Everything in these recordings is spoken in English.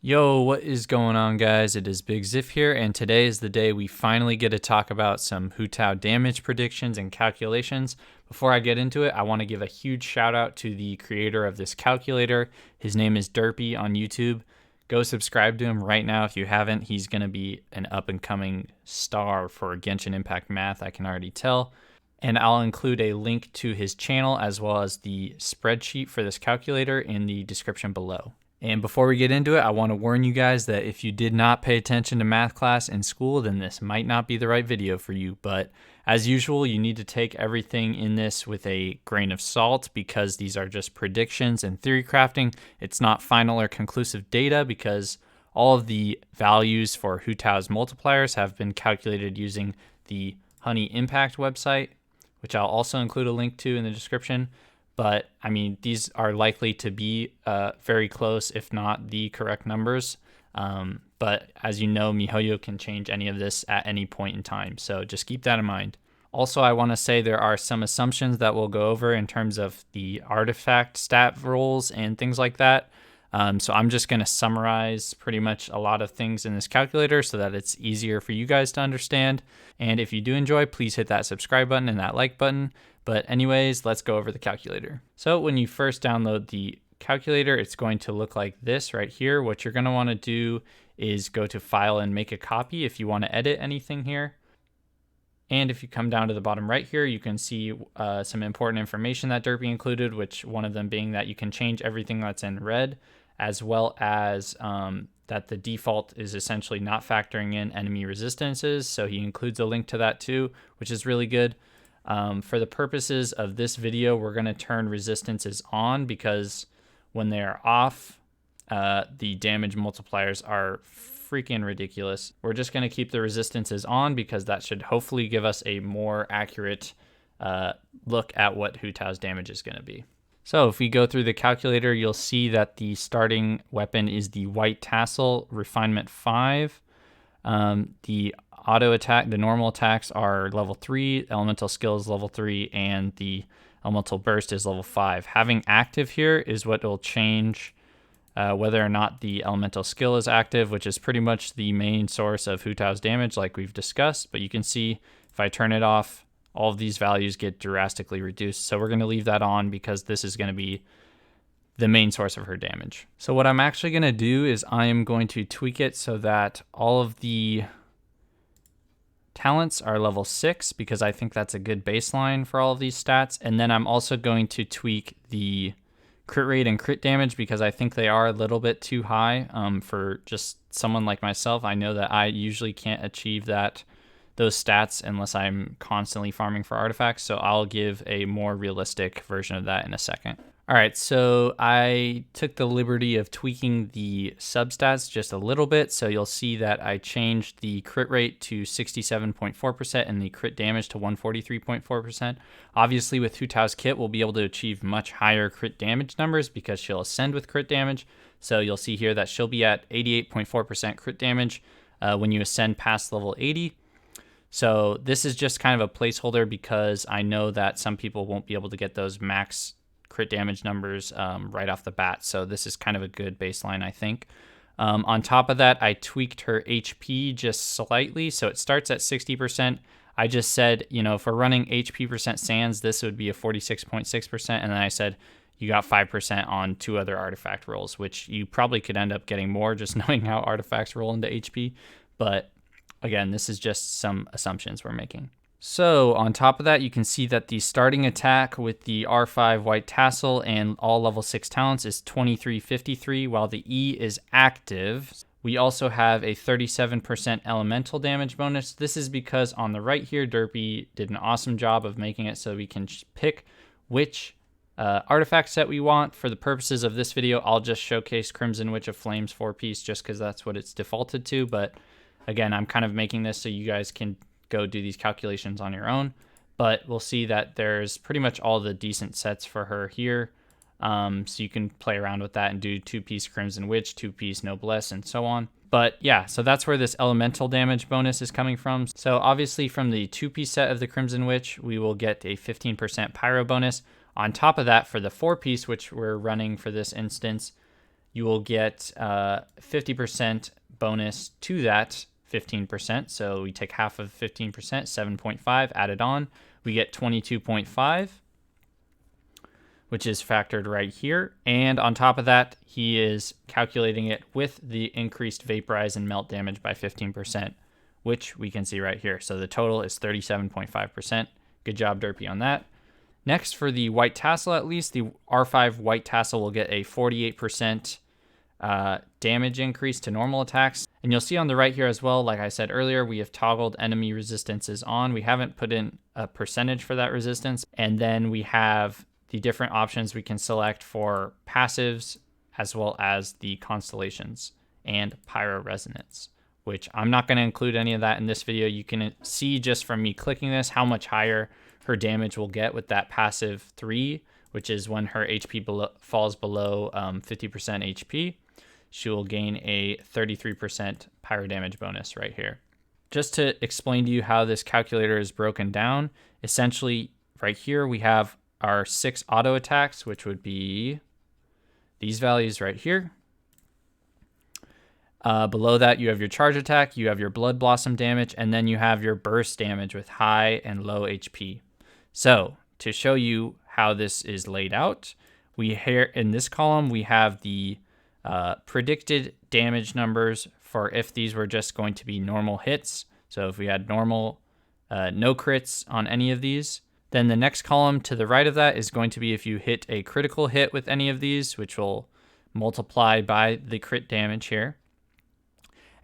Yo, what is going on, guys? It is Big Ziff here, and today is the day we finally get to talk about some Hu Tao damage predictions and calculations. Before I get into it, I want to give a huge shout out to the creator of this calculator. His name is Derpy on YouTube. Go subscribe to him right now if you haven't. He's going to be an up-and-coming star for Genshin Impact math, I can already tell. And I'll include a link to his channel as well as the spreadsheet for this calculator in the description below. And before we get into it, I want to warn you guys that if you did not pay attention to math class in school, then this might not be the right video for you. But as usual, you need to take everything in this with a grain of salt because these are just predictions and theory crafting. It's not final or conclusive data because all of the values for Hu Tao's multipliers have been calculated using the Honey Impact website, which I'll also include a link to in the description. But I mean, these are likely to be very close, if not the correct numbers. But as you know, MiHoYo can change any of this at any point in time. So just keep that in mind. Also, I want to say there are some assumptions that we'll go over in terms of the artifact stat rules and things like that. So I'm just going to summarize pretty much a lot of things in this calculator so that it's easier for you guys to understand. And if you do enjoy, please hit that subscribe button and that like button. But anyways, let's go over the calculator. So when you first download the calculator, it's going to look like this right here. What you're going to want to do is go to File and make a copy if you want to edit anything here. And if you come down to the bottom right here, you can see some important information that Derpy included, which one of them being that you can change everything that's in red, as well as that the default is essentially not factoring in enemy resistances. So he includes a link to that too, which is really good. For the purposes of this video, we're going to turn resistances on because when they are off, the damage multipliers are freaking ridiculous. We're just going to keep the resistances on because that should hopefully give us a more accurate look at what Hu Tao's damage is going to be. So if we go through the calculator, you'll see that the starting weapon is the White Tassel Refinement 5. The auto attack, the normal attacks are level 3, elemental skill is level 3, and the elemental burst is level 5. Having active here is what will change whether or not the elemental skill is active, which is pretty much the main source of Hu Tao's damage like we've discussed. But you can see if I turn it off, all of these values get drastically reduced. So we're going to leave that on because this is going to be the main source of her damage. So what I'm actually going to do is I am going to tweak it so that all of the talents are level 6 because I think that's a good baseline for all of these stats. And then I'm also going to tweak the crit rate and crit damage because I think they are a little bit too high for just someone like myself. I know that I usually can't achieve those stats unless I'm constantly farming for artifacts. So I'll give a more realistic version of that in a second. All right, so I took the liberty of tweaking the substats just a little bit. So you'll see that I changed the crit rate to 67.4% and the crit damage to 143.4%. Obviously, with Hu Tao's kit, we'll be able to achieve much higher crit damage numbers because she'll ascend with crit damage. So you'll see here that she'll be at 88.4% crit damage when you ascend past level 80. So this is just kind of a placeholder because I know that some people won't be able to get those max crit damage numbers right off the bat. So this is kind of a good baseline, I think. On top of that, I tweaked her HP just slightly. So it starts at 60%. I just said, if we're running HP percent Sands, this would be a 46.6%. And then I said, you got 5% on 2 other artifact rolls, which you probably could end up getting more just knowing how artifacts roll into HP. But again, this is just some assumptions we're making. So on top of that, you can see that the starting attack with the R5 White Tassel and all level 6 talents is 2353, while the E is active. We also have a 37% elemental damage bonus. This is because on the right here, Derpy did an awesome job of making it so we can pick which artifact set we want. For the purposes of this video, I'll just showcase Crimson Witch of Flames 4-piece just because that's what it's defaulted to. But again, I'm kind of making this so you guys can go do these calculations on your own. But we'll see that there's pretty much all the decent sets for her here. So you can play around with that and do 2-piece Crimson Witch, 2-piece Noblesse, and so on. But yeah, so that's where this elemental damage bonus is coming from. So obviously from the 2-piece set of the Crimson Witch, we will get a 15% pyro bonus. On top of that, for the 4-piece, which we're running for this instance, you will get 50% bonus to that 15%. So we take half of 15%, 7.5 added on. We get 22.5, which is factored right here. And on top of that, he is calculating it with the increased vaporize and melt damage by 15%, which we can see right here. So the total is 37.5%. Good job, Derpy, on that. Next, for the white tassel, at least, the R5 white tassel will get a 48% damage increase to normal attacks. And you'll see on the right here as well, like I said earlier, we have toggled enemy resistances on. We haven't put in a percentage for that resistance. And then we have the different options we can select for passives, as well as the constellations and pyro resonance, which I'm not going to include any of that in this video. You can see just from me clicking this how much higher her damage will get with that passive 3, which is when her HP falls below 50% HP. She will gain a 33% pyro damage bonus right here. Just to explain to you how this calculator is broken down, essentially right here we have our 6 auto attacks, which would be these values right here. Below that, you have your charge attack, you have your blood blossom damage, and then you have your burst damage with high and low HP. So to show you how this is laid out, we here in this column, we have the predicted damage numbers for if these were just going to be normal hits. So if we had normal, no crits on any of these. Then the next column to the right of that is going to be if you hit a critical hit with any of these, which will multiply by the crit damage here.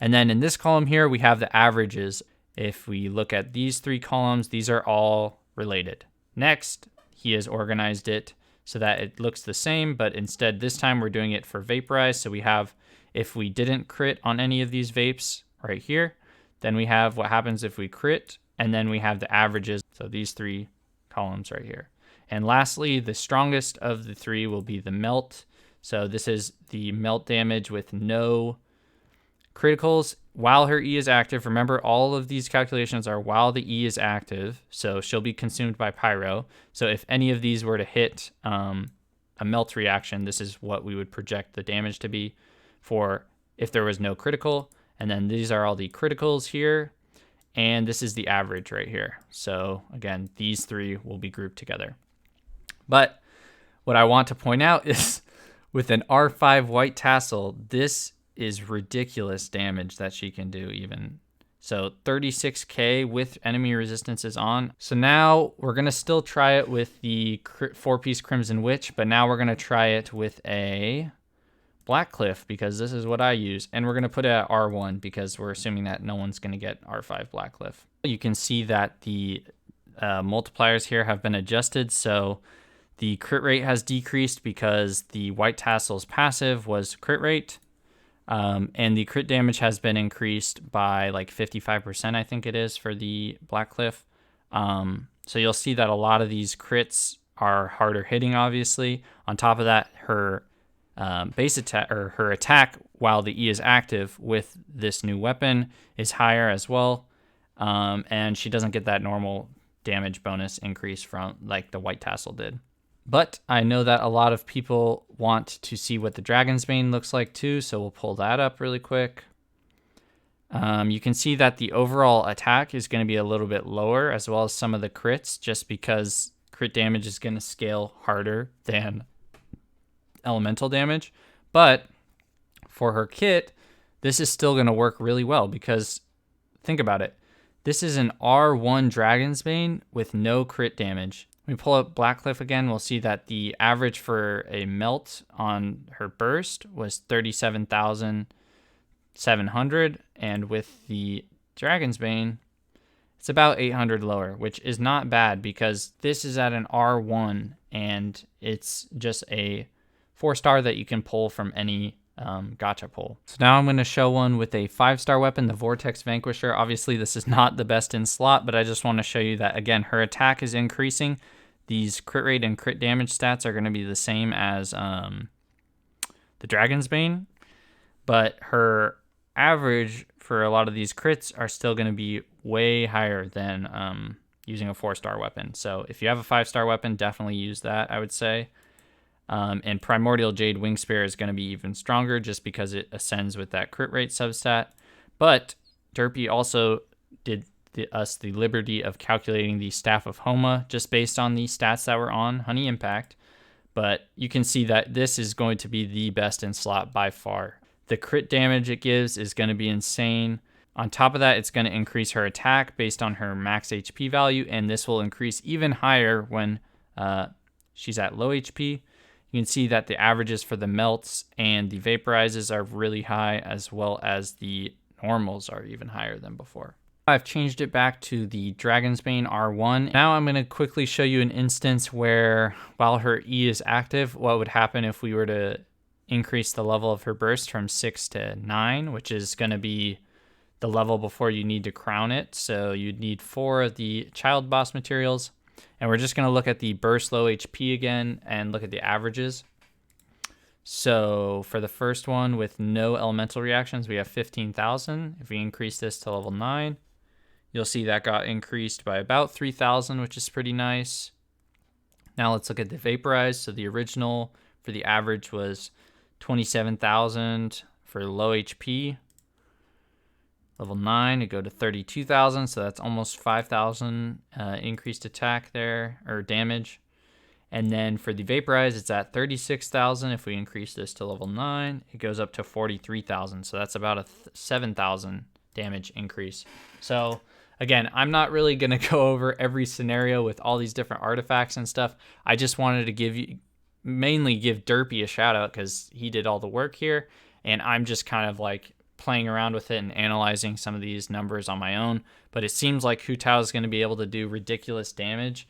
And then in this column here, we have the averages. If we look at these 3 columns, these are all related. Next, he has organized it so that it looks the same, but instead this time we're doing it for vaporize. So we have, if we didn't crit on any of these vapes right here, then we have what happens if we crit, and then we have the averages. So these 3 columns right here. And lastly, the strongest of the 3 will be the melt. So this is the melt damage with no criticals while her E is active. Remember, all of these calculations are while the E is active, so she'll be consumed by pyro. So if any of these were to hit a melt reaction, this is what we would project the damage to be for if there was no critical. And then these are all the criticals here. And this is the average right here. So again, these 3 will be grouped together. But what I want to point out is with an R5 white tassel, this is ridiculous damage that she can do even. So 36k with enemy resistances on. So now we're going to still try it with the 4-piece Crimson Witch, but now we're going to try it with a Blackcliff, because this is what I use. And we're going to put it at R1 because we're assuming that no one's going to get R5 Blackcliff. You can see that the multipliers here have been adjusted. So the crit rate has decreased because the white tassel's passive was crit rate. And the crit damage has been increased by like 55%, I think it is, for the Blackcliff. So you'll see that a lot of these crits are harder hitting, obviously. On top of that, her base attack, or her attack while the E is active with this new weapon, is higher as well. And she doesn't get that normal damage bonus increase from like the white tassel did. But I know that a lot of people want to see what the Dragon's Bane looks like too, so we'll pull that up really quick. You can see that the overall attack is going to be a little bit lower, as well as some of the crits, just because crit damage is going to scale harder than elemental damage. But for her kit, this is still going to work really well, because think about it. This is an R1 Dragon's Bane with no crit damage. When we pull up Blackcliff again, we'll see that the average for a melt on her burst was 37,700, and with the Dragon's Bane, it's about 800 lower, which is not bad because this is at an R1 and it's just a 4-star that you can pull from any gacha pull. So now I'm going to show one with a 5-star weapon, the Vortex Vanquisher. Obviously this is not the best in slot, but I just want to show you that again, her attack is increasing. These crit rate and crit damage stats are going to be the same as the Dragon's Bane, but her average for a lot of these crits are still going to be way higher than using a 4-star weapon. So if you have a 5-star weapon, definitely use that, I would say. And Primordial Jade Wing Spear is going to be even stronger just because it ascends with that crit rate substat. But Derpy also did us the liberty of calculating the Staff of Homa just based on the stats that were on Honey Impact. But you can see that this is going to be the best in slot by far. The crit damage it gives is going to be insane. On top of that, it's going to increase her attack based on her max HP value, and this will increase even higher when she's at low HP. You can see that the averages for the melts and the vaporizes are really high, as well as the normals are even higher than before. I've changed it back to the Dragon's Bane R1. Now I'm going to quickly show you an instance where, while her E is active, what would happen if we were to increase the level of her burst from 6 to 9, which is going to be the level before you need to crown it. So you'd need 4 of the child boss materials. And we're just going to look at the burst low HP again and look at the averages. So for the first one with no elemental reactions, we have 15,000. If we increase this to level 9, you'll see that got increased by about 3,000, which is pretty nice. Now let's look at the vaporized. So the original for the average was 27,000 for low HP. Level 9, it go to 32,000, so that's almost 5,000 increased attack there, or damage. And then for the vaporize, it's at 36,000. If we increase this to level 9, it goes up to 43,000, so that's about a 7,000 damage increase. So again, I'm not really going to go over every scenario with all these different artifacts and stuff. I just wanted to mainly give Derpy a shout out because he did all the work here, and I'm just kind of like playing around with it and analyzing some of these numbers on my own. But it seems like Hu Tao is going to be able to do ridiculous damage,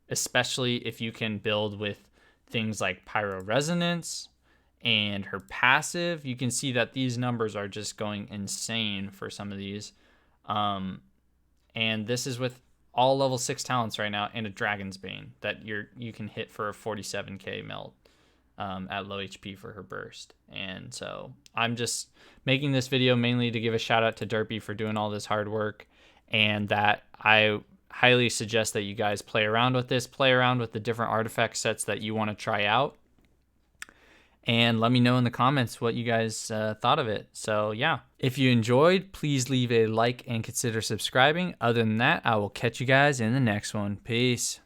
especially if you can build with things like Pyro Resonance and her passive. You can see that these numbers are just going insane for some of these. And this is with all level 6 talents right now and a Dragon's Bane that you can hit for a 47k melt. At low HP for her burst. And so I'm just making this video mainly to give a shout out to Derpy for doing all this hard work, and that I highly suggest that you guys play around with this, play around with the different artifact sets that you want to try out, and let me know in the comments what you guys thought of it. So yeah, if you enjoyed, please leave a like and consider subscribing. Other than that, I will catch you guys in the next one. Peace.